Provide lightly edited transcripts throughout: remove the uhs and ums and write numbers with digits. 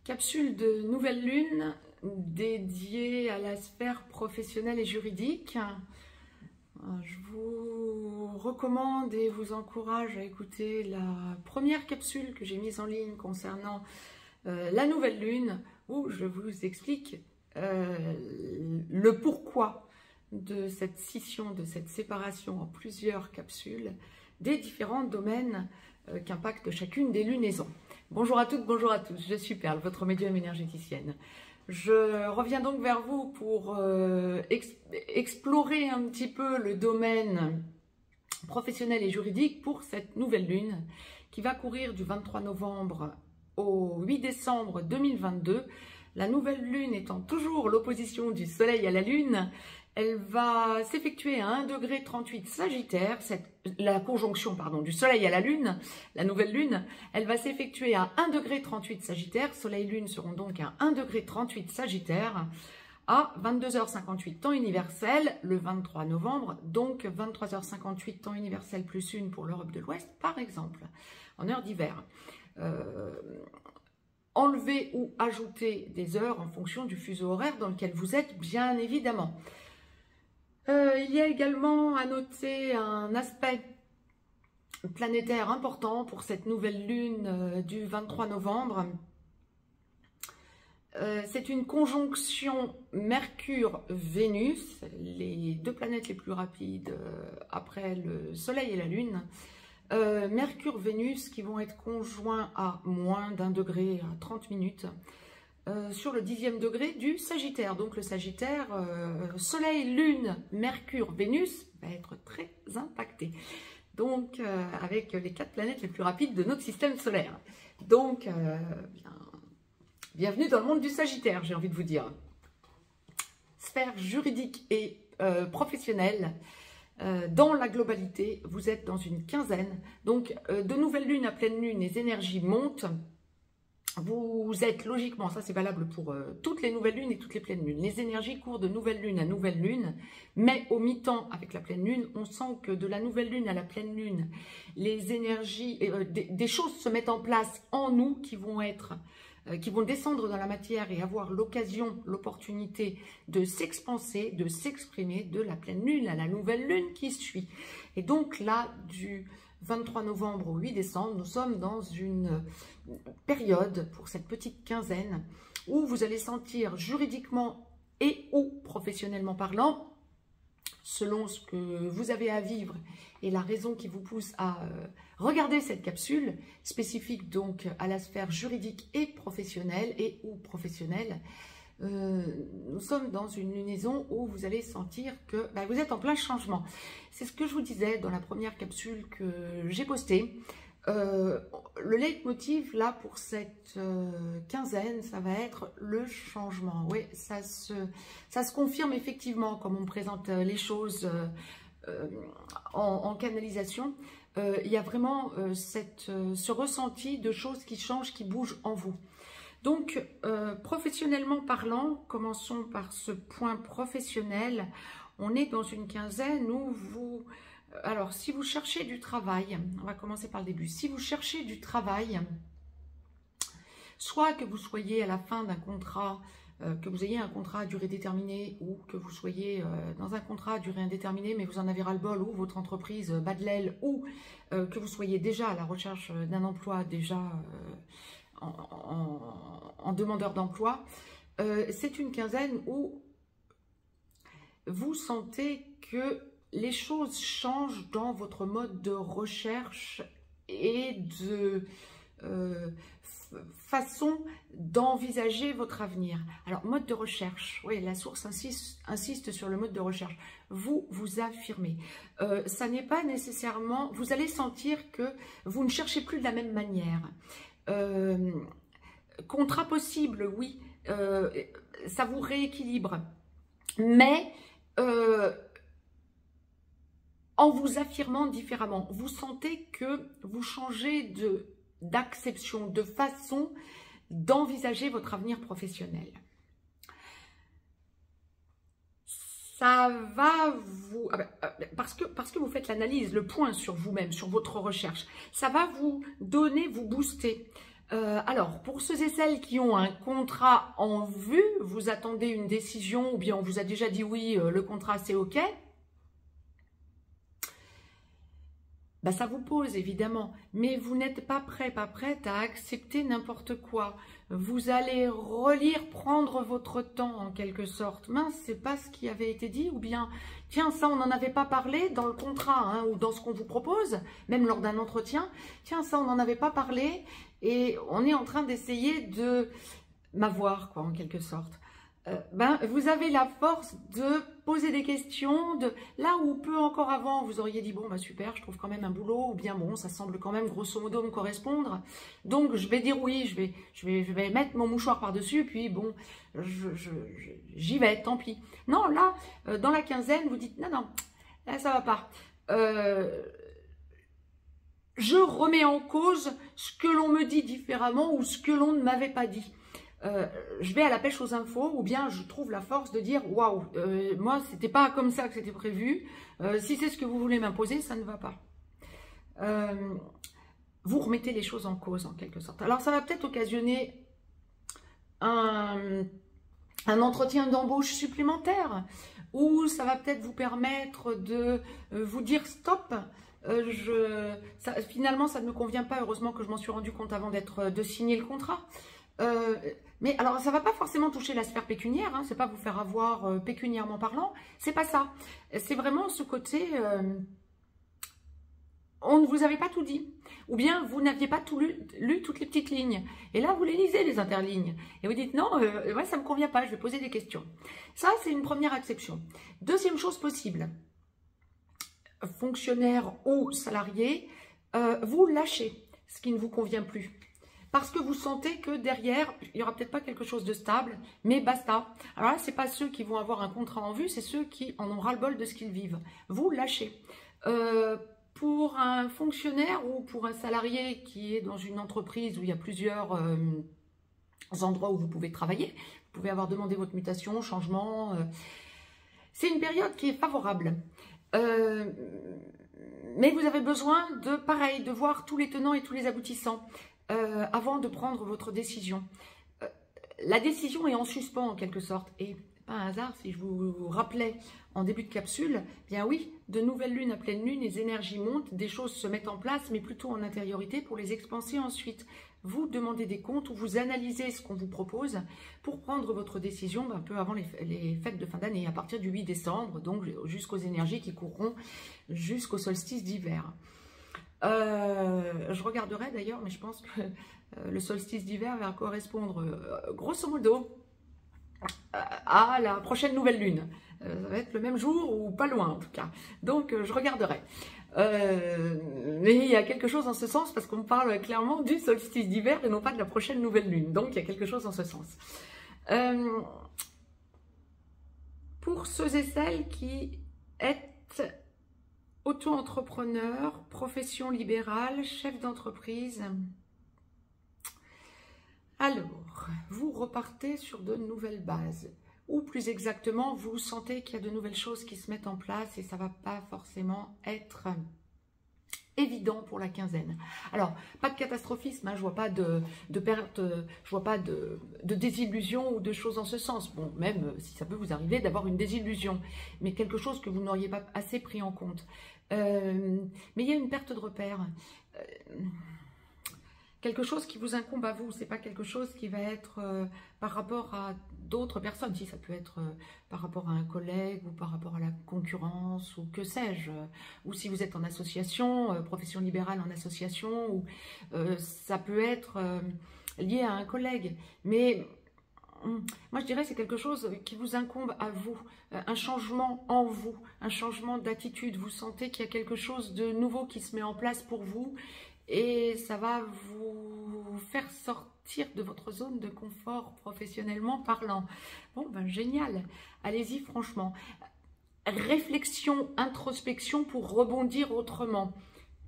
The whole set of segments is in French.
Capsule de nouvelle lune dédiée à la sphère professionnelle et juridique. Je vous recommande et vous encourage à écouter la première capsule que j'ai mise en ligne concernant la nouvelle lune, où je vous explique le pourquoi de cette scission, de cette séparation en plusieurs capsules des différents domaines qu'impacte chacune des lunaisons. Bonjour à toutes, bonjour à tous, je suis Perle, votre médium énergéticienne. Je reviens donc vers vous pour explorer un petit peu le domaine professionnel et juridique pour cette nouvelle lune qui va courir du 23 novembre au 8 décembre 2022. La nouvelle lune étant toujours l'opposition du soleil à la lune, elle va s'effectuer à 1,38 degré Sagittaire, la conjonction du soleil à la lune, la nouvelle lune, elle va s'effectuer à 1,38 degré Sagittaire, soleil-lune seront donc à 1,38 degré Sagittaire, à 22h58 temps universel, le 23 novembre, donc 23h58 temps universel plus 1 pour l'Europe de l'Ouest, par exemple, en heure d'hiver. Enlever ou ajouter des heures en fonction du fuseau horaire dans lequel vous êtes, bien évidemment. Il y a également à noter un aspect planétaire important pour cette nouvelle lune du 23 novembre. C'est une conjonction Mercure-Vénus, les deux planètes les plus rapides après le Soleil et la Lune. Mercure-Vénus qui vont être conjoints à moins d'1 degré à 30 minutes. Sur le 10e degré du Sagittaire. Donc le Sagittaire, Soleil, Lune, Mercure, Vénus va être très impacté. Donc avec les 4 planètes les plus rapides de notre système solaire. Donc bienvenue dans le monde du Sagittaire, j'ai envie de vous dire. Sphère juridique et professionnelle. Dans la globalité, vous êtes dans une quinzaine. Donc de nouvelle lune à pleine lune, les énergies montent. Vous êtes logiquement, ça c'est valable pour toutes les nouvelles lunes et toutes les pleines lunes. Les énergies courent de nouvelle lune à nouvelle lune, mais au mi-temps avec la pleine lune, on sent que de la nouvelle lune à la pleine lune, les énergies, des choses se mettent en place en nous qui vont descendre dans la matière et avoir l'occasion, l'opportunité de s'expanser, de s'exprimer de la pleine lune à la nouvelle lune qui suit. Et donc là, du 23 novembre au 8 décembre, nous sommes dans une période pour cette petite quinzaine où vous allez sentir juridiquement et ou professionnellement parlant, selon ce que vous avez à vivre et la raison qui vous pousse à regarder cette capsule, spécifique donc à la sphère juridique et professionnelle nous sommes dans une lunaison où vous allez sentir que vous êtes en plein changement. C'est ce que je vous disais dans la première capsule que j'ai postée. Le leitmotiv là pour cette quinzaine, ça va être le changement. Oui, ça se confirme effectivement comme on présente les choses en canalisation. Il y a vraiment ce ressenti de choses qui changent, qui bougent en vous. Donc, professionnellement parlant, commençons par ce point professionnel. On est dans une quinzaine où vous... Alors, si vous cherchez du travail, on va commencer par le début. Si vous cherchez du travail, soit que vous soyez à la fin d'un contrat, que vous ayez un contrat à durée déterminée ou que vous soyez dans un contrat à durée indéterminée, mais vous en avez ras-le-bol ou votre entreprise bat de l'aile ou que vous soyez déjà à la recherche d'un emploi, déjà... en demandeur d'emploi, c'est une quinzaine où vous sentez que les choses changent dans votre mode de recherche et de façon d'envisager votre avenir. Alors, mode de recherche, oui, la source insiste sur le mode de recherche. Vous vous affirmez. Ça n'est pas nécessairement... Vous allez sentir que vous ne cherchez plus de la même manière. Contrat possible, oui, ça vous rééquilibre, mais en vous affirmant différemment, vous sentez que vous changez d'acception, de façon d'envisager votre avenir professionnel. Ça va vous... Parce que vous faites l'analyse, le point sur vous-même, sur votre recherche, ça va vous donner, vous booster. Alors, pour ceux et celles qui ont un contrat en vue, vous attendez une décision ou bien on vous a déjà dit oui, le contrat c'est OK. Ben, ça vous pose évidemment, mais vous n'êtes pas prêt, pas prête à accepter n'importe quoi. Vous allez relire, prendre votre temps en quelque sorte. Mince, c'est pas ce qui avait été dit, ou bien, tiens, ça on n'en avait pas parlé dans le contrat, hein, ou dans ce qu'on vous propose, même lors d'un entretien. Tiens, ça on n'en avait pas parlé, et on est en train d'essayer de m'avoir, quoi, en quelque sorte. Vous avez la force de poser des questions, là où peu encore avant vous auriez dit bon bah super, je trouve quand même un boulot, ou bien bon ça semble quand même grosso modo me correspondre, donc je vais dire oui, je vais mettre mon mouchoir par dessus, puis bon j'y vais, tant pis. Non, là dans la quinzaine vous dites non non, là ça va pas. Je remets en cause ce que l'on me dit différemment ou ce que l'on ne m'avait pas dit. Je vais à la pêche aux infos, ou bien je trouve la force de dire waouh, moi c'était pas comme ça que c'était prévu, si c'est ce que vous voulez m'imposer, ça ne va pas. Vous remettez les choses en cause en quelque sorte. Alors ça va peut-être occasionner un entretien d'embauche supplémentaire, ou ça va peut-être vous permettre de vous dire stop. Finalement ça ne me convient pas, heureusement que je m'en suis rendu compte avant de signer le contrat. Mais alors, ça ne va pas forcément toucher la sphère pécuniaire, hein, c'est pas vous faire avoir pécuniairement parlant, c'est pas ça. C'est vraiment ce côté, on ne vous avait pas tout dit, ou bien vous n'aviez pas tout lu toutes les petites lignes. Et là, vous les lisez, les interlignes, et vous dites non, ouais, ça ne me convient pas, je vais poser des questions. Ça, c'est une première acception. Deuxième chose possible, fonctionnaire ou salarié, vous lâchez ce qui ne vous convient plus. Parce que vous sentez que derrière, il n'y aura peut-être pas quelque chose de stable, mais basta. Alors là, ce n'est pas ceux qui vont avoir un contrat en vue, c'est ceux qui en ont ras-le-bol de ce qu'ils vivent. Vous lâchez. Pour un fonctionnaire ou pour un salarié qui est dans une entreprise où il y a plusieurs endroits où vous pouvez travailler, vous pouvez avoir demandé votre mutation, changement. C'est une période qui est favorable. Mais vous avez besoin de voir tous les tenants et tous les aboutissants. Avant de prendre votre décision. La décision est en suspens en quelque sorte, et pas un hasard si je vous rappelais en début de capsule, bien oui, de nouvelles lunes à pleine lune, les énergies montent, des choses se mettent en place, mais plutôt en intériorité pour les expanser ensuite. Vous demandez des comptes ou vous analysez ce qu'on vous propose pour prendre votre décision un peu avant les fêtes de fin d'année, à partir du 8 décembre, donc jusqu'aux énergies qui courront jusqu'au solstice d'hiver. Je regarderai d'ailleurs, mais je pense que le solstice d'hiver va correspondre grosso modo à la prochaine nouvelle lune. Ça va être le même jour ou pas loin en tout cas. Donc je regarderai. Mais il y a quelque chose en ce sens parce qu'on parle clairement du solstice d'hiver et non pas de la prochaine nouvelle lune. Donc il y a quelque chose en ce sens. Pour ceux et celles qui êtes auto-entrepreneur, profession libérale, chef d'entreprise. Alors, vous repartez sur de nouvelles bases. Ou plus exactement, vous sentez qu'il y a de nouvelles choses qui se mettent en place et ça ne va pas forcément être évident pour la quinzaine. Alors, pas de catastrophisme, hein, je ne vois pas de perte, je vois pas de désillusion ou de choses en ce sens. Bon, même si ça peut vous arriver d'avoir une désillusion, mais quelque chose que vous n'auriez pas assez pris en compte. Mais il y a une perte de repère. Quelque chose qui vous incombe à vous, c'est pas quelque chose qui va être par rapport à d'autres personnes. Si ça peut être par rapport à un collègue ou par rapport à la concurrence ou que sais-je. Ou si vous êtes en association, profession libérale en association, ou ça peut être lié à un collègue. Mais moi je dirais c'est quelque chose qui vous incombe à vous, un changement en vous, un changement d'attitude. Vous sentez qu'il y a quelque chose de nouveau qui se met en place pour vous. Et ça va vous faire sortir de votre zone de confort professionnellement parlant. Bon, ben génial. Allez-y franchement. Réflexion, introspection pour rebondir autrement.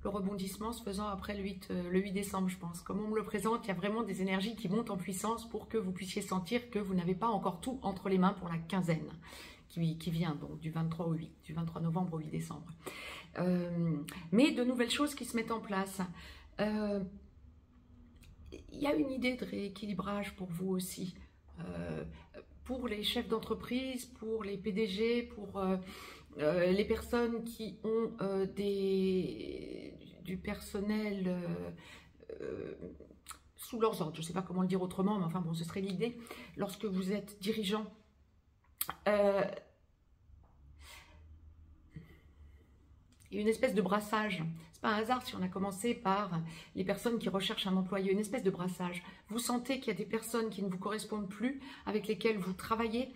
Le rebondissement se faisant après le 8 décembre, je pense. Comme on me le présente, il y a vraiment des énergies qui montent en puissance pour que vous puissiez sentir que vous n'avez pas encore tout entre les mains pour la quinzaine qui vient, donc du 23 novembre au 8 décembre. Mais de nouvelles choses qui se mettent en place. il y a une idée de rééquilibrage pour vous aussi. Pour les chefs d'entreprise, pour les PDG, pour les personnes qui ont du personnel sous leurs ordres. Je ne sais pas comment le dire autrement, mais enfin bon, ce serait l'idée. Lorsque vous êtes dirigeant, il y a une espèce de brassage. C'est pas un hasard si on a commencé par les personnes qui recherchent un emploi. Il y a une espèce de brassage. Vous sentez qu'il y a des personnes qui ne vous correspondent plus, avec lesquelles vous travaillez,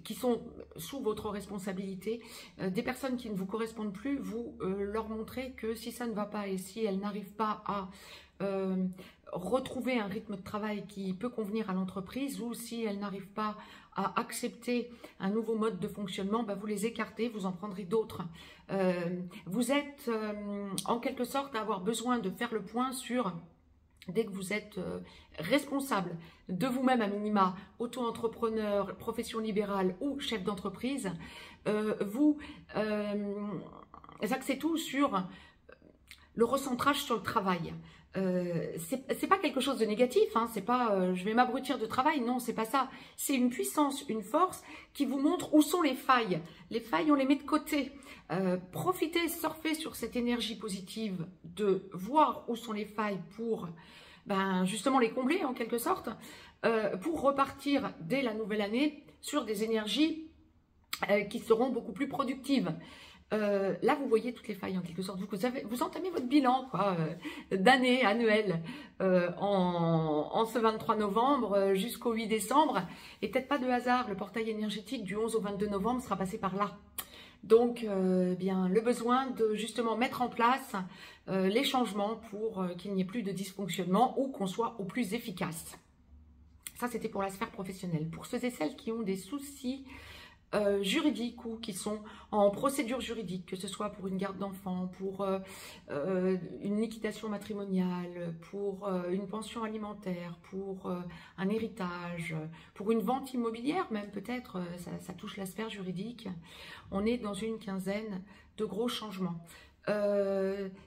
qui sont sous votre responsabilité, des personnes qui ne vous correspondent plus, vous leur montrez que si ça ne va pas et si elles n'arrivent pas à retrouver un rythme de travail qui peut convenir à l'entreprise, ou si elles n'arrivent pas à accepter un nouveau mode de fonctionnement, bah vous les écartez, vous en prendrez d'autres. Vous êtes en quelque sorte à avoir besoin de faire le point sur, dès que vous êtes responsable de vous-même à minima, auto-entrepreneur, profession libérale ou chef d'entreprise, vous axez tout sur le recentrage sur le travail. C'est pas quelque chose de négatif, hein, c'est pas je vais m'abrutir de travail, non, c'est pas ça. C'est une puissance, une force qui vous montre où sont les failles. Les failles, on les met de côté. Profitez, surfez sur cette énergie positive de voir où sont les failles pour justement les combler en quelque sorte, pour repartir dès la nouvelle année sur des énergies qui seront beaucoup plus productives. Là, vous voyez toutes les failles en quelque sorte. Vous entamez votre bilan d'année annuelle en ce 23 novembre jusqu'au 8 décembre. Et peut-être pas de hasard, le portail énergétique du 11 au 22 novembre sera passé par là. Donc, bien, le besoin de justement mettre en place les changements pour qu'il n'y ait plus de dysfonctionnement ou qu'on soit au plus efficace. Ça, c'était pour la sphère professionnelle. Pour ceux et celles qui ont des soucis juridiques ou qui sont en procédure juridique, que ce soit pour une garde d'enfants, pour une liquidation matrimoniale, pour une pension alimentaire, pour un héritage, pour une vente immobilière même peut-être, ça touche la sphère juridique. On est dans une quinzaine de gros changements.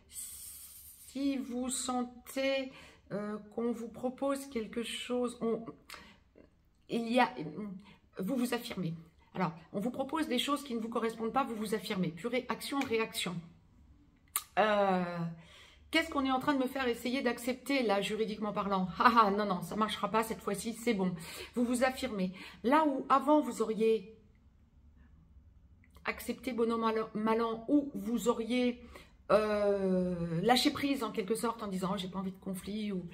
Si vous sentez qu'on vous propose quelque chose, vous vous affirmez. Alors, on vous propose des choses qui ne vous correspondent pas, vous vous affirmez. Pure action, réaction. Qu'est-ce qu'on est en train de me faire essayer d'accepter, là, juridiquement parlant? Ah, non, non, ça ne marchera pas cette fois-ci, c'est bon. Vous vous affirmez. Là où avant, vous auriez accepté bon an, mal an, ou vous auriez lâché prise en quelque sorte en disant oh, j'ai pas envie de conflit ou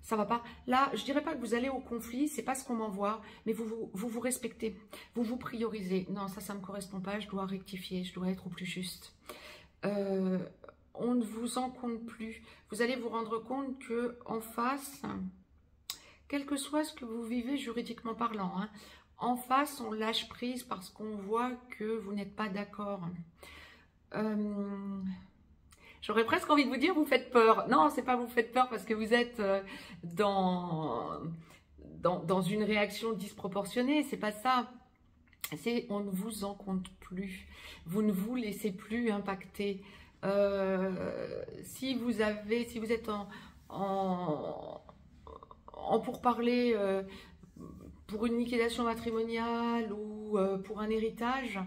ça va pas. Là, je dirais pas que vous allez au conflit, c'est pas ce qu'on m'envoie, mais vous respectez, vous vous priorisez. Non, ça me correspond pas, je dois rectifier, je dois être au plus juste. On ne vous en compte plus. Vous allez vous rendre compte que en face, quel que soit ce que vous vivez juridiquement parlant, hein, en face, on lâche prise parce qu'on voit que vous n'êtes pas d'accord. J'aurais presque envie de vous dire vous faites peur. Non, c'est pas vous faites peur parce que vous êtes dans une réaction disproportionnée. C'est pas ça. C'est on ne vous en compte plus. Vous ne vous laissez plus impacter. Si vous êtes en pourparlers pour une liquidation matrimoniale ou pour un héritage,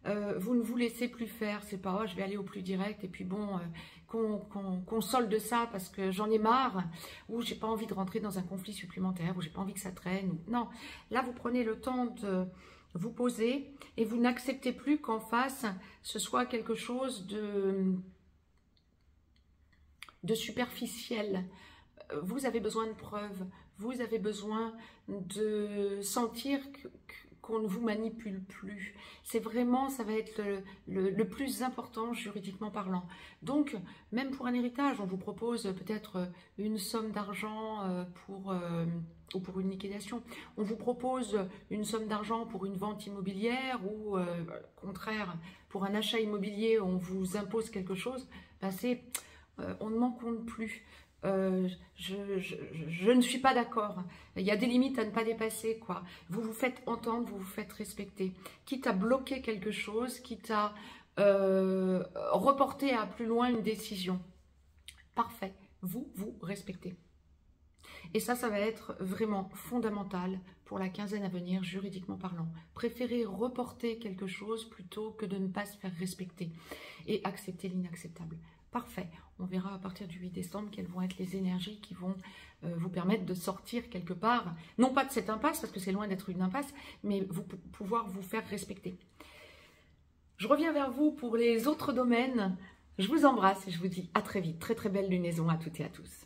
vous ne vous laissez plus faire. C'est pas oh, je vais aller au plus direct et puis bon qu'on solde ça parce que j'en ai marre, ou j'ai pas envie de rentrer dans un conflit supplémentaire, ou j'ai pas envie que ça traîne. Non, là vous prenez le temps de vous poser et vous n'acceptez plus qu'en face ce soit quelque chose de superficiel. Vous avez besoin de preuves, vous avez besoin de sentir qu'on ne vous manipule plus. C'est vraiment, ça va être le plus important juridiquement parlant. Donc, même pour un héritage, on vous propose peut-être une somme d'argent ou pour une liquidation. On vous propose une somme d'argent pour une vente immobilière ou, au contraire, pour un achat immobilier, on vous impose quelque chose. Ben on ne m'en compte plus. Je ne suis pas d'accord. Il y a des limites à ne pas dépasser, quoi. Vous vous faites entendre, vous vous faites respecter. Quitte à bloquer quelque chose, quitte à reporter à plus loin une décision. Parfait. Vous respectez. Et ça va être vraiment fondamental pour la quinzaine à venir, juridiquement parlant. Préférez reporter quelque chose plutôt que de ne pas se faire respecter et accepter l'inacceptable. Parfait. On verra à partir du 8 décembre quelles vont être les énergies qui vont vous permettre de sortir quelque part, non pas de cette impasse, parce que c'est loin d'être une impasse, mais pouvoir vous faire respecter. Je reviens vers vous pour les autres domaines. Je vous embrasse et je vous dis à très vite. Très très belle lunaison à toutes et à tous.